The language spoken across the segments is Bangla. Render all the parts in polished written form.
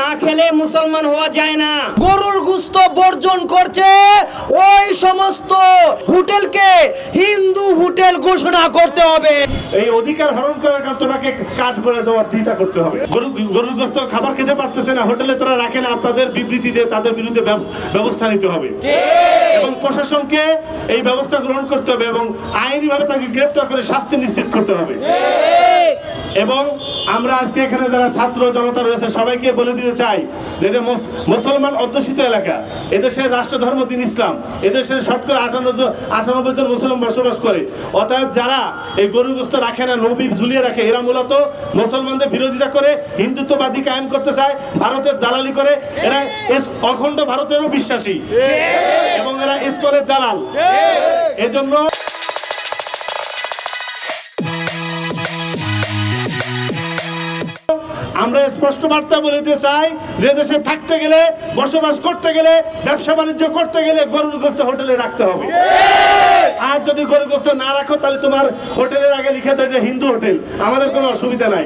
না খেলে মুসলমান হওয়া যায় না। গরুর গোশত বর্জন করছে ওই সমস্ত হোটেলকে হিন্দু হোটেল ঘোষণা করতে হবে। এই অধিকার হরণ করার কারণে তোমাকে কাজ করে যাওয়ার দিতা করতে হবে। গরুর গোশত খাবার খেতে পারতেছে না, হোটেলে তোরা রাখে না, আপনাদের বিবৃতি দিয়ে তাদের বিরুদ্ধে ব্যবস্থা নিতে হবে এবং প্রশাসনকে এই ব্যবস্থা গ্রহণ করতে হবে এবং আইনিভাবে তাকে গ্রেফতার করে শাস্তি নিশ্চিত করতে হবে। এবং আমরা আজকে এখানে যারা ছাত্র জনতা রয়েছে সবাইকে বলে দিতে চাই যে এটা মুসলমান অধ্যুষিত এলাকা, এদেশের রাষ্ট্র ধর্ম দিন ইসলাম, এদেশের শতকরা 98 জন মুসলমান বসবাস করে। অতএব যারা এই গরু গোশত রাখে না, নবী ঝুলিয়ে রাখে, এরা মূলত মুসলমানদের বিরোধিতা করে, হিন্দুত্ববাদী কায়েম করতে চায়, ভারতের দালালি করে। এরা অখণ্ড ভারতেরও বিশ্বাসী এবং এরা ইসকনের দালাল। এজন্য আমরা স্পষ্ট বার্তা বলতে চাই যে দেশে থাকতে গেলে, বসবাস করতে গেলে, ব্যবসা বাণিজ্য করতে গেলে গরুর গোশত হোটেলে রাখতে হবে। আর যদি গরুর গোশত না রাখো তাহলে তোমার হোটেলের আগে লিখে দেয় যে হিন্দু হোটেল, আমাদের কোনো অসুবিধা নাই।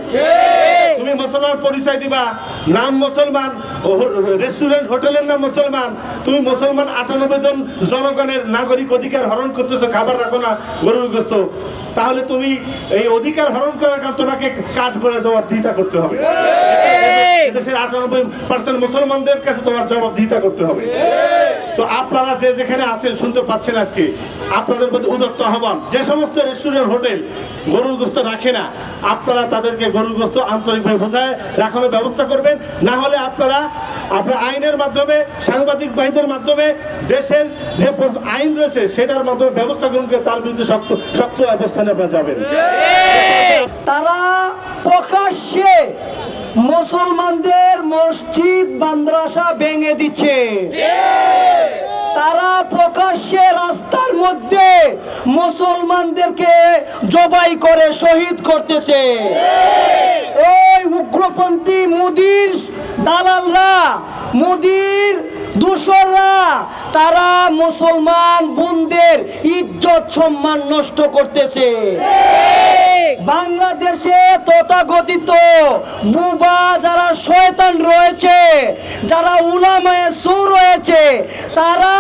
তুমি মুসলমান পরিচয় দিবা, নাম মুসলমান, রেস্টুরেন্ট হোটেলের নাম মুসলমান, তুমি মুসলমান 98 জন জনগণের নাগরিক অধিকার হরণ করতেছো, খাবার রাখো না গরুর গোশত, তাহলে তুমি এই অধিকার হরণ করার কারণে তোমাকে কাজ করে যাওয়ার দিতা করতে হবে। দেশের 98% মুসলমানদের কাছে তোমার জবাবদিহিতা করতে হবে। তো আপনারা যে যেখানে আছেন শুনতে পাচ্ছেন, আজকে আপনাদের প্রতি উদাত্ত আহ্বান, যে সমস্ত রেস্টুরেন্ট হোটেল গরুর গোশত রাখে না, আপনারা তাদেরকে গরুর গোশত আন্তরিকভাবে বোঝায় রাখানোর ব্যবস্থা করবেন। না হলে আপনারা আপনার আইনের মাধ্যমে, সাংবাদিক ভাইদের মাধ্যমে, দেশের যে আইন রয়েছে সেটার মাধ্যমে ব্যবস্থা গ্রহণ করে তার বিরুদ্ধে শক্ত অবস্থানে আপনারা যাবেন। তারা প্রকাশ্যে মুসলমানদের মসজিদ মাদ্রাসা ভেঙে দিচ্ছে, তারা প্রকাশ্যে রাস্তার মধ্যে মুসলমানদেরকে জবাই করে শহীদ করতেছে। ওই উগ্রপন্থী মোদির দালালরা, মোদির দূষররা, তারা মুসলমান বোনদের ইজ্জত সম্মান নষ্ট করতেছে। বাংলাদেশে তথাকথিত বুবা যারা শয়তান রয়েছে, যারা উলামায়ে সু রয়েছে, তারা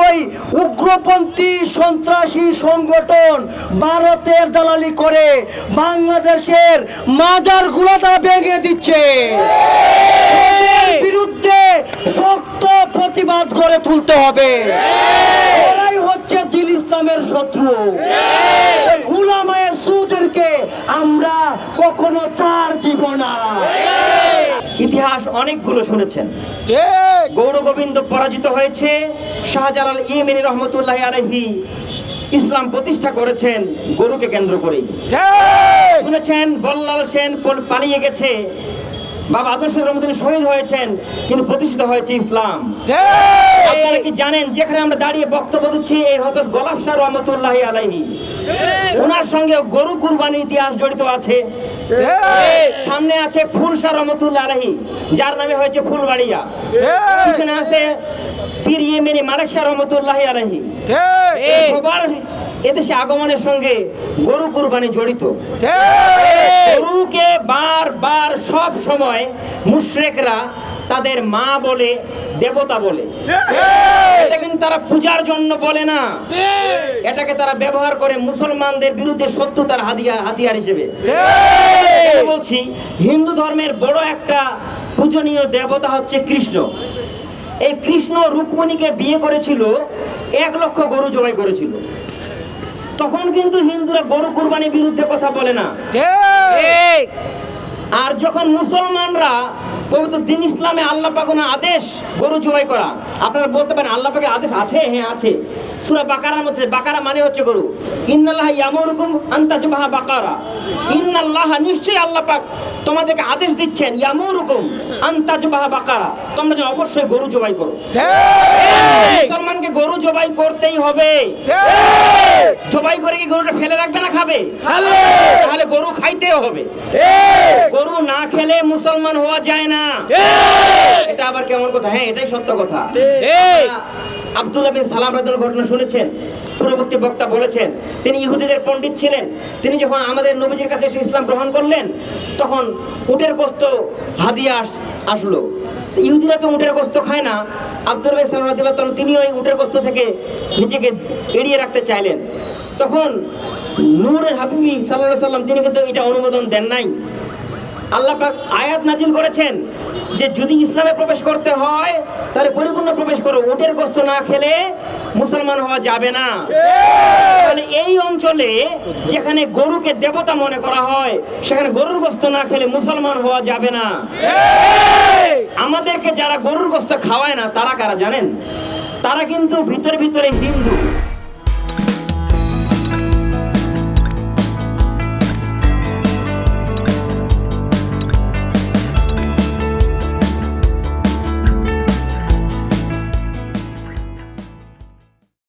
ওই উগ্রপন্থী সন্ত্রাসী সংগঠন ভারতের দালালি করে বাংলাদেশের মাজারগুলো তারা ভেঙে দিচ্ছে। বিরুদ্ধে শক্ত প্রতিবাদ করে তুলতে হবে। এরাই হচ্ছে দিল ইসলামের শত্রু। উলামায়ে সুদেরকে আমরা কখনো ছাড় দিব না। ইতিহাস অনেকগুলো শুনেছেন। গৌর গোবিন্দ পরাজিত হয়েছে, শাহজালাল ইয়েমেনি রহমতুল্লাহ আলাইহি ইসলাম প্রতিষ্ঠা করেছেন গরুকে কেন্দ্র করেই। শুনেছেন বল্লাল সেন পালিয়ে গেছে, বাবা আদর্শ রহমতুল্লাহ শহীদ হয়েছেন, কিন্তু প্রতিষ্ঠিত হয়েছে ইসলাম। আপনারা কি জানেন যেখানে আমরা দাঁড়িয়ে বক্তব্য দিচ্ছি এই হযরত গোলাপ শাহ রহমতুল্লাহ আলাইহি, ওনার সঙ্গে গরু কুরবানির ইতিহাস জড়িত আছে। সামনে আছে ফুল শাহ রহমতুল্লাহ আলাইহি, যার নামে হয়েছে ফুলবাড়িয়া। পিছনে আছে পীর ইয়েমেনি মালিক শাহ রহমতুল্লাহ আলাইহি। সবার এদেশে আগমনের সঙ্গে গরু কুরবানি জড়িত। গরুকে বারবার সব সময় মুশরিকরা তাদের মা বলে, দেবতা বলে। এটা কিন্তু তারা পূজার জন্য বলে না, এটাকে তারা ব্যবহার করে মুসলমানদের বিরুদ্ধে শত্রুতার হাতিয়ার হিসেবে। বলছি, হিন্দু ধর্মের বড় একটা পূজনীয় দেবতা হচ্ছে কৃষ্ণ। এই কৃষ্ণ রুক্মিণীকে বিয়ে করেছিল, 1 লক্ষ গরু জবাই করেছিল। তখন কিন্তু হিন্দুরা গরু কুরবানির বিরুদ্ধে কথা বলে না। আর যখন মুসলমানরা পবিত্র দিন ইসলামে আল্লাহ পাক ওনার আদেশ গরু জবাই করা, আপনারা বলতে পারেন আল্লাহ পাকের আদেশ আছে? হ্যাঁ আছে। সূরা বাকারার মধ্যে, বাকারা মানে হচ্ছে গরু, ইন্নাল্লাহা ইয়ামুরুকুম আন তাযবাহা বাকারা, ইন্নাল্লাহা নিশ্চয়ই আল্লাহ পাক তোমাদেরকে আদেশ দিচ্ছেন, ইয়ামুরুকুম আন তাযবাহা বাকারা, তোমরা যেন অবশ্যই গরু জবাই করো। মুসলমানকে গরু জবাই করতেই হবে। জবাই করে কি গরুটা ফেলে রাখবে না খাবে? তাহলে গরু খাইতেও হবে। গরু না খেলে মুসলমান হওয়া যায় না। এটা আবার কেমন কথা? হ্যাঁ, এটাই সত্য কথা। আব্দুল্লাহ বিন সালাম রাদিয়াল্লাহু ঘটনা শুনেছেন। পূর্ববর্তী বক্তা বলেছেন তিনি ইহুদিদের পণ্ডিত ছিলেন। তিনি যখন আমাদের নবীজির কাছে এসে ইসলাম গ্রহণ করলেন তখন উটের গোশত হাদিয়া আসলো। ইহুদিরা তো উটের গোশত খায় না। আব্দুল্লাহ বিন সালাম রাদিয়াল্লাহু তাআলা তিনি ওই উটের গোশত থেকে নিজেকে এড়িয়ে রাখতে চাইলেন। তখন নূরের হাবিবি সাল্লাল্লাহু আলাইহি সাল্লাম তিনি কিন্তু এটা অনুমোদন দেন নাই। আল্লাহ পাক আয়াত নাজিল করেছেন যে যদি ইসলামে প্রবেশ করতে হয় তাহলে পরিপূর্ণ প্রবেশ করো, উটের গোশত না খেলে মুসলমান হওয়া যাবে না। তাহলে এই অঞ্চলে যেখানে গরুকে দেবতা মনে করা হয় সেখানে গরুর গোশত না খেলে মুসলমান হওয়া যাবে না। আমাদেরকে যারা গরুর গোশত খাওয়ায় না তারা কারা জানেন? তারা কিন্তু ভিতরে ভিতরে হিন্দু।